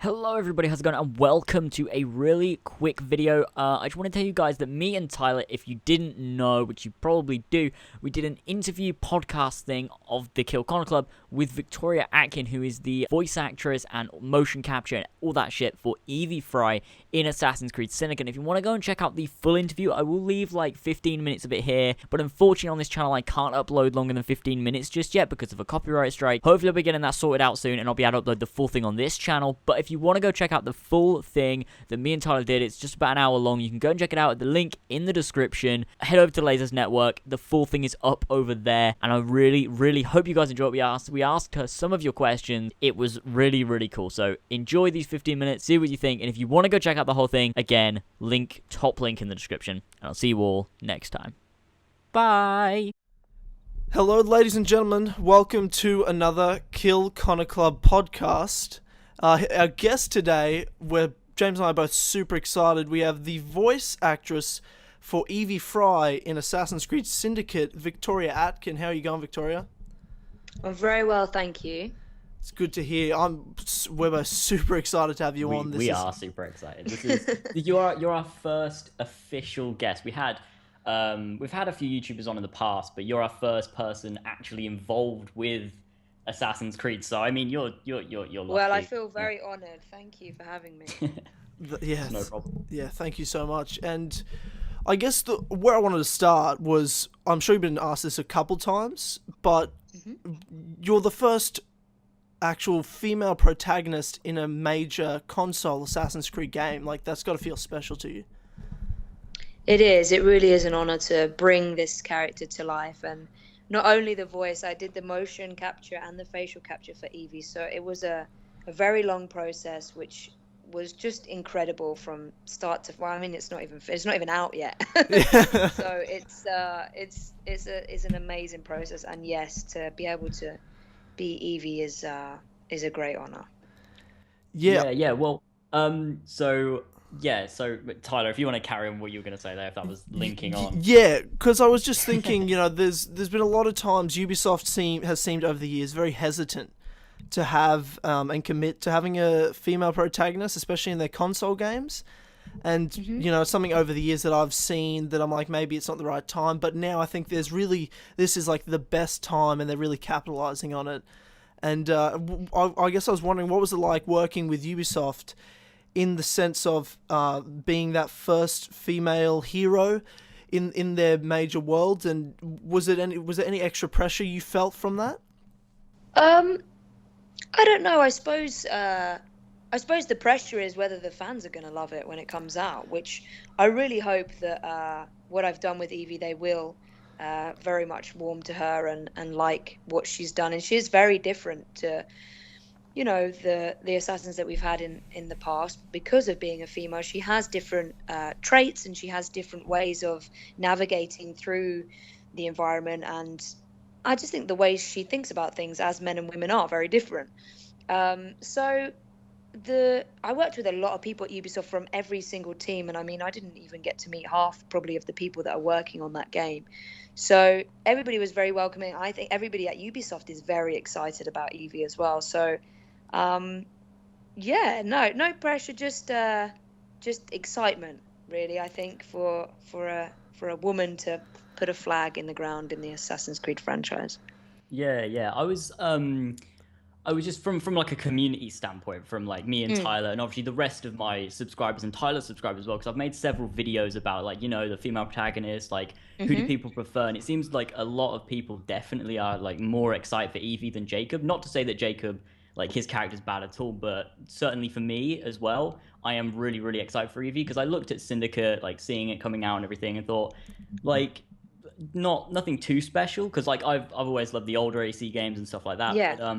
Hello everybody, how's it going, and welcome to a really quick video. I just want to tell you guys that me and Tyler, if you didn't know, which you probably do, we did an interview podcast thing of the Kill Connor Club with Victoria Atkin, who is the voice actress and motion capture and all that shit for Evie Frye in Assassin's Creed Syndicate. And if you want to go and check out the full interview, I will leave like 15 minutes of it here, but unfortunately on this channel I can't upload longer than 15 minutes just yet because of a copyright strike. Hopefully I'll be getting that sorted out soon and I'll be able to upload the full thing on this channel. But if you want to go check out the full thing that me and Tyler did, it's just about an hour long. You can go and check it out at the link in the description. Head over to LazerzNetwork. The full thing is up over there, and I really hope you guys enjoy what we asked her some of your questions. It was really cool. So enjoy these 15 minutes, see what you think, and if you want to go check out the whole thing, again, top link in the description, and I'll see you all next time. Bye. Hello, ladies and gentlemen. Welcome to another Kill Connor Club podcast. Our guest today, James and I are both super excited. We have the voice actress for Evie Frye in Assassin's Creed Syndicate, Victoria Atkin. How are you going, Victoria? I'm very well, thank you. It's good to hear. We're both super excited to have you on. We are super excited. This is you're our first official guest. we've had a few YouTubers on in the past, but you're our first person actually involved with Assassin's Creed, so I mean, you're lucky. Well, I feel very honoured. Thank you for having me. Yes, no problem. Yeah, thank you so much. And I guess where I wanted to start was, I'm sure you've been asked this a couple times, but you're the first actual female protagonist in a major console Assassin's Creed game. Like, that's got to feel special to you. It is. It really is an honour to bring this character to life, and not only the voice, I did the motion capture and the facial capture for Evie, so it was a very long process, which was just incredible from start to. Well, I mean, it's not even out yet. So it's an amazing process, and yes, to be able to be Evie is a great honor. Yeah. Well, so Tyler, if you want to carry on what you were going to say there, if that was linking on. Yeah, because I was just thinking, there's been a lot of times Ubisoft has seemed over the years very hesitant to have and commit to having a female protagonist, especially in their console games. And, something over the years that I've seen that I'm like, maybe it's not the right time. But now I think this is like the best time, and they're really capitalizing on it. And I guess I was wondering, what was it like working with Ubisoft in the sense of being that first female hero in their major worlds, and was there any extra pressure you felt from that? I don't know. I suppose the pressure is whether the fans are going to love it when it comes out, which I really hope that what I've done with Evie, they will very much warm to her and like what she's done. And she is very different to the assassins that we've had in the past because of being a female. She has different traits, and she has different ways of navigating through the environment, and I just think the way she thinks about things, as men and women are, very different. So I worked with a lot of people at Ubisoft from every single team, and I mean, I didn't even get to meet half probably of the people that are working on that game. So everybody was very welcoming. I think everybody at Ubisoft is very excited about Evie as well. So no pressure, just excitement, really. I think for a woman to put a flag in the ground in the Assassin's Creed franchise. Yeah. I was just from like a community standpoint, from like me and Tyler, and obviously the rest of my subscribers and Tyler's subscribers as well, because I've made several videos about like, the female protagonist, like who do people prefer, and it seems like a lot of people definitely are like more excited for Evie than Jacob. Not to say that Jacob, like his character's bad at all, but certainly for me as well, I am really excited for Evie, because I looked at Syndicate, like seeing it coming out and everything, and thought like nothing too special, because like I've always loved the older AC games and stuff like that. Yeah. But,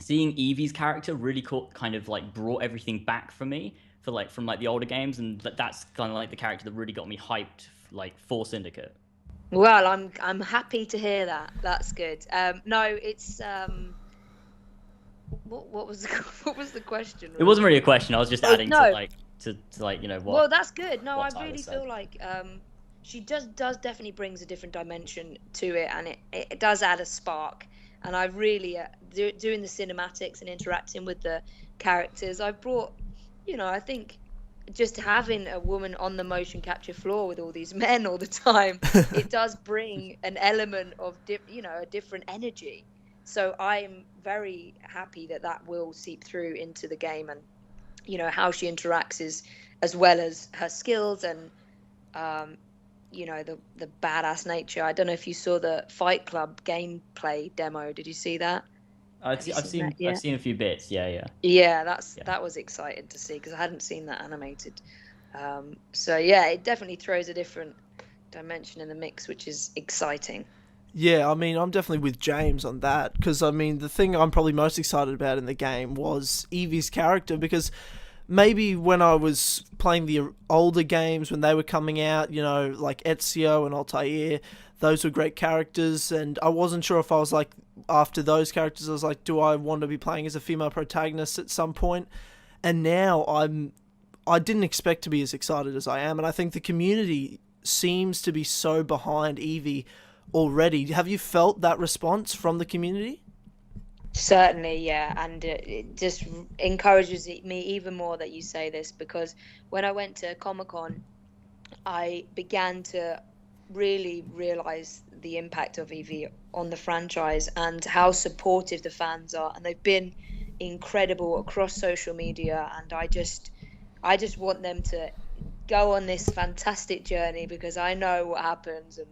seeing Evie's character really kind of like brought everything back for me from the older games, and that's kind of like the character that really got me hyped like for Syndicate. Well, I'm happy to hear that. That's good. No, it's what was the question? It wasn't really a question. I was just adding to what. Well, that's good. No, I really said. feel like she does definitely brings a different dimension to it, and it does add a spark. and I really doing the cinematics and interacting with the characters. I brought, I think just having a woman on the motion capture floor with all these men all the time, it does bring an element of a different energy. So I'm very happy that will seep through into the game, and how she interacts is, as well as her skills and the badass nature. I don't know if you saw the Fight Club gameplay demo. Did you see that? I've seen a few bits. Yeah, that was exciting to see, because I hadn't seen that animated. So yeah, it definitely throws a different dimension in the mix, which is exciting. Yeah, I mean, I'm definitely with James on that, because, I mean, the thing I'm probably most excited about in the game was Evie's character, because maybe when I was playing the older games, when they were coming out, like Ezio and Altair, those were great characters, and I wasn't sure if I was like, after those characters, I was like, do I want to be playing as a female protagonist at some point? And now I didn't expect to be as excited as I am, and I think the community seems to be so behind Evie already. Have you felt that response from the community? Certainly, yeah, and it just encourages me even more that you say this, because when I went to Comic-Con, I began to really realize the impact of Evie on the franchise and how supportive the fans are, and they've been incredible across social media, and I just want them to go on this fantastic journey, because I know what happens and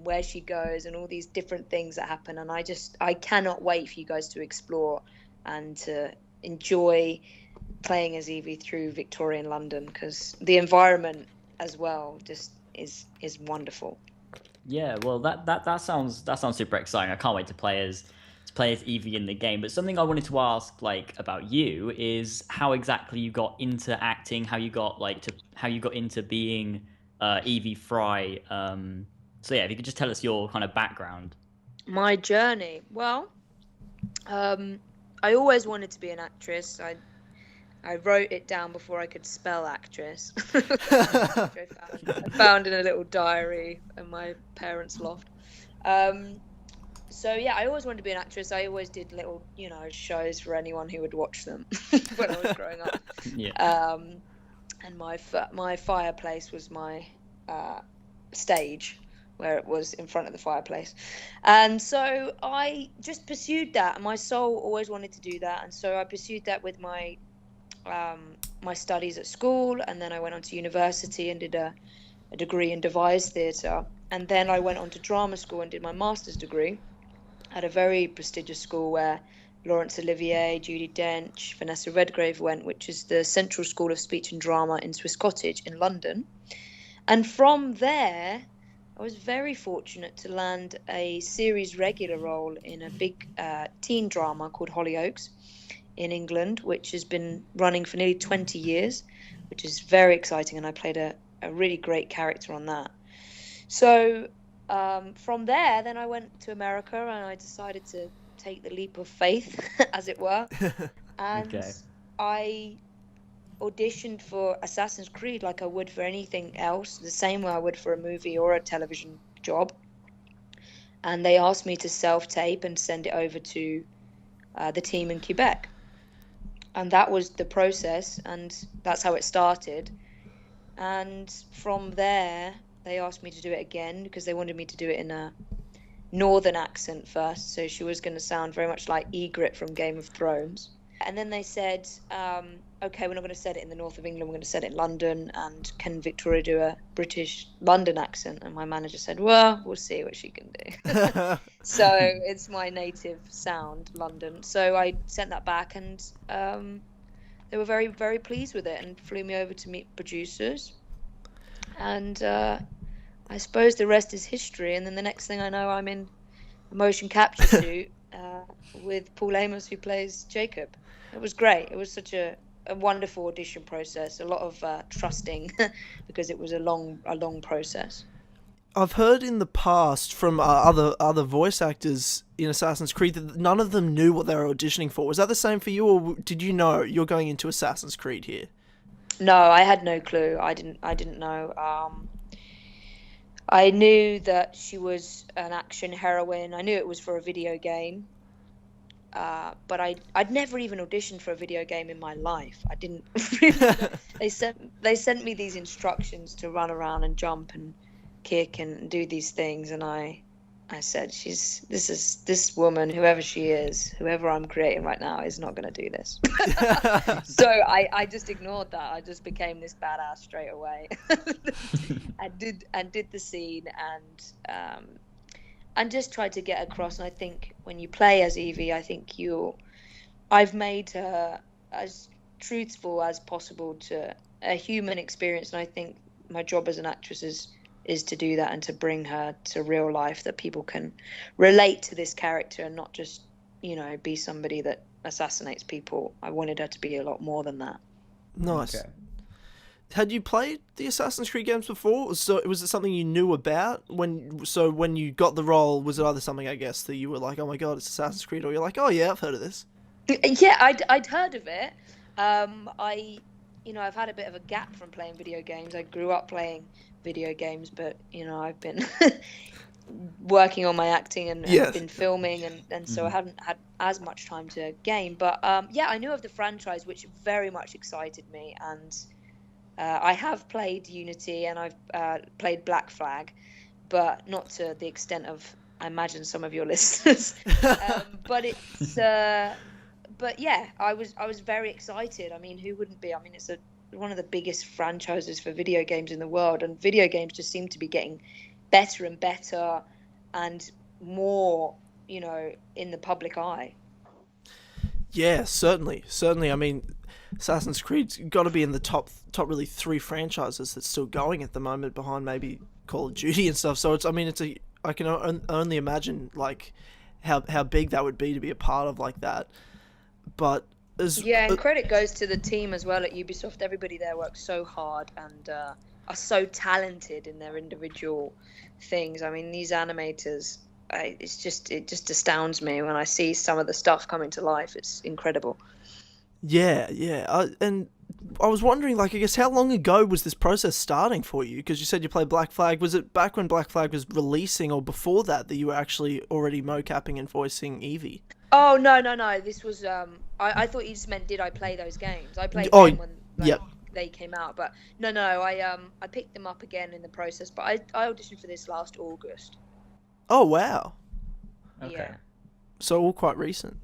where she goes and all these different things that happen, and I cannot wait for you guys to explore and to enjoy playing as Evie through Victorian London, because the environment as well just is wonderful. Yeah, well, that sounds super exciting. I can't wait to play as Evie in the game. But something I wanted to ask, like, about you is how exactly you got into acting, how you got into being Evie Frye. So yeah, if you could just tell us your kind of background. My journey. Well, I always wanted to be an actress. I wrote it down before I could spell actress, which I found in a little diary in my parents' loft. So yeah, I always wanted to be an actress. I always did little, shows for anyone who would watch them when I was growing up. Yeah. And my fireplace was my stage, where it was in front of the fireplace. And so I just pursued that. My soul always wanted to do that. And so I pursued that with my studies at school. And then I went on to university and did a degree in devised theatre. And then I went on to drama school and did my master's degree at a very prestigious school where Laurence Olivier, Judi Dench, Vanessa Redgrave went, which is the Central School of Speech and Drama in Swiss Cottage in London. And from there, I was very fortunate to land a series regular role in a big teen drama called Hollyoaks in England, which has been running for nearly 20 years, which is very exciting. And I played a really great character on that. So from there, then I went to America and I decided to take the leap of faith, as it were. And okay. I auditioned for Assassin's Creed like I would for anything else, the same way I would for a movie or a television job. And they asked me to self-tape and send it over to the team in Quebec. And that was the process, and that's how it started. And from there, they asked me to do it again because they wanted me to do it in a northern accent first. So she was going to sound very much like Ygritte from Game of Thrones. And then they said, okay, we're not going to set it in the north of England, we're going to set it in London, and can Victoria do a British London accent? And my manager said, well, we'll see what she can do. So it's my native sound, London. So I sent that back, and they were very, very pleased with it and flew me over to meet producers. And I suppose the rest is history. And then the next thing I know, I'm in a motion capture shoot with Paul Amos, who plays Jacob. It was great. It was such a wonderful audition process, a lot of trusting because it was a long process. I've heard in the past from other voice actors in Assassin's Creed that none of them knew what they were auditioning for. Was that the same for you, or did you know you're going into Assassin's Creed here? No, I had no clue. I didn't know. I knew that she was an action heroine. I knew it was for a video game. but I'd never even auditioned for a video game in my life. I didn't really know. They sent me these instructions to run around and jump and kick and do these things, and I said, this woman, whoever she is, whoever I'm creating right now, is not going to do this. So I just ignored that. I just became this badass straight away, and did the scene and just tried to get across. And I think when you play as Evie, I think I've made her as truthful as possible to a human experience, and I think my job as an actress is to do that and to bring her to real life, that people can relate to this character and not just, be somebody that assassinates people. I wanted her to be a lot more than that. Nice. Okay. Had you played the Assassin's Creed games before? So was it something you knew about when you got the role? Was it either something, I guess, that you were like, oh my god, it's Assassin's Creed, or you're like, oh yeah, I've heard of this? Yeah, I'd heard of it. I've had a bit of a gap from playing video games. I grew up playing video games, but I've been working on my acting and been filming, and so I haven't had as much time to game. But I knew of the franchise, which very much excited me, and I have played Unity and I've played Black Flag, but not to the extent of, I imagine, some of your listeners. But yeah, I was very excited. I mean, who wouldn't be? I mean, it's one of the biggest franchises for video games in the world, and video games just seem to be getting better and better and more, in the public eye. Yeah, certainly. I mean, Assassin's Creed's got to be in the top really 3 franchises that's still going at the moment, behind maybe Call of Duty and stuff. So I can only imagine like how big that would be to be a part of like that. But and credit goes to the team as well at Ubisoft. Everybody there works so hard and are so talented in their individual things. I mean, these animators, it just astounds me when I see some of the stuff coming to life. It's incredible. Yeah. And I was wondering, like, I guess, how long ago was this process starting for you? Because you said you played Black Flag. Was it back when Black Flag was releasing, or before that you were actually already mocapping and voicing Evie? Oh, no. This was, I thought you just meant, did I play those games? I played them when they came out. But no, I picked them up again in the process. But I auditioned for this last August. Oh, wow. Okay. Yeah. So all quite recent.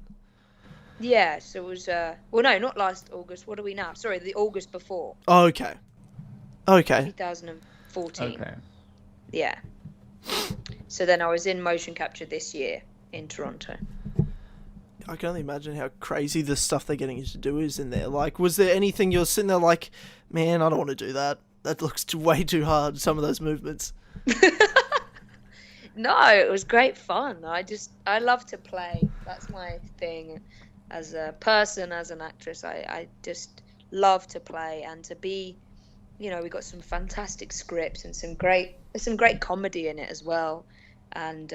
Yeah, so it was, no, not last August. What are we now? Sorry, the August before. Oh, okay. 2014. Okay. Yeah. So then I was in motion capture this year in Toronto. I can only imagine how crazy the stuff they're getting you to do is in there. Like, was there anything you're sitting there like, man, I don't want to do that. That looks way too hard, some of those movements. No, it was great fun. I love to play. That's my thing. As a person, as an actress, I just love to play and to be, we got some fantastic scripts and some great comedy in it as well. And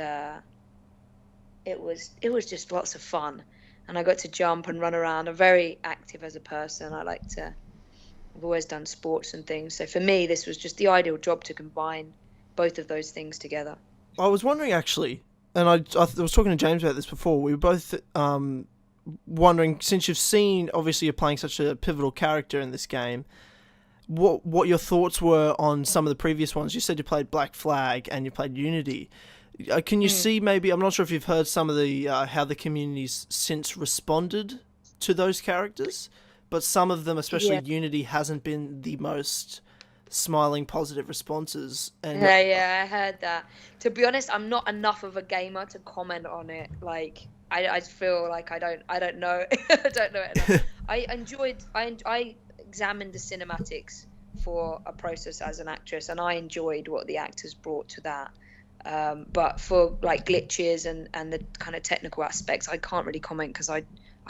it was just lots of fun. And I got to jump and run around. I'm very active as a person. I've always done sports and things. So for me, this was just the ideal job to combine both of those things together. I was wondering, actually, and I was talking to James about this before. We were both wondering, since you've seen, obviously you're playing such a pivotal character in this game, what your thoughts were on some of the previous ones. You said you played Black Flag and you played Unity. Can you see, maybe, I'm not sure if you've heard some of the how the community's since responded to those characters, but some of them, especially Unity, hasn't been the most smiling positive responses. And I heard that. To be honest, I'm not enough of a gamer to comment on it. Like, I feel like I don't know I don't know it enough. I examined the cinematics for a process as an actress, and I enjoyed what the actors brought to that. But for like glitches and the kind of technical aspects, I can't really comment because I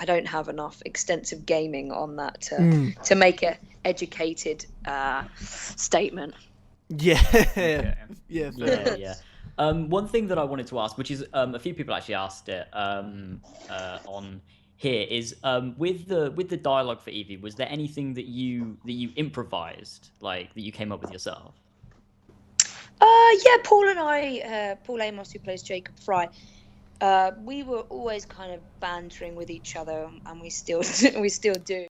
don't have enough extensive gaming on that to make a educated statement. Yeah. One thing that I wanted to ask, which is a few people actually asked it on here, is with the dialogue for Evie, was there anything that you improvised, like that you came up with yourself? Yeah, Paul and I, Paul Amos, who plays Jacob Frye, We were always kind of bantering with each other, and we still we still do.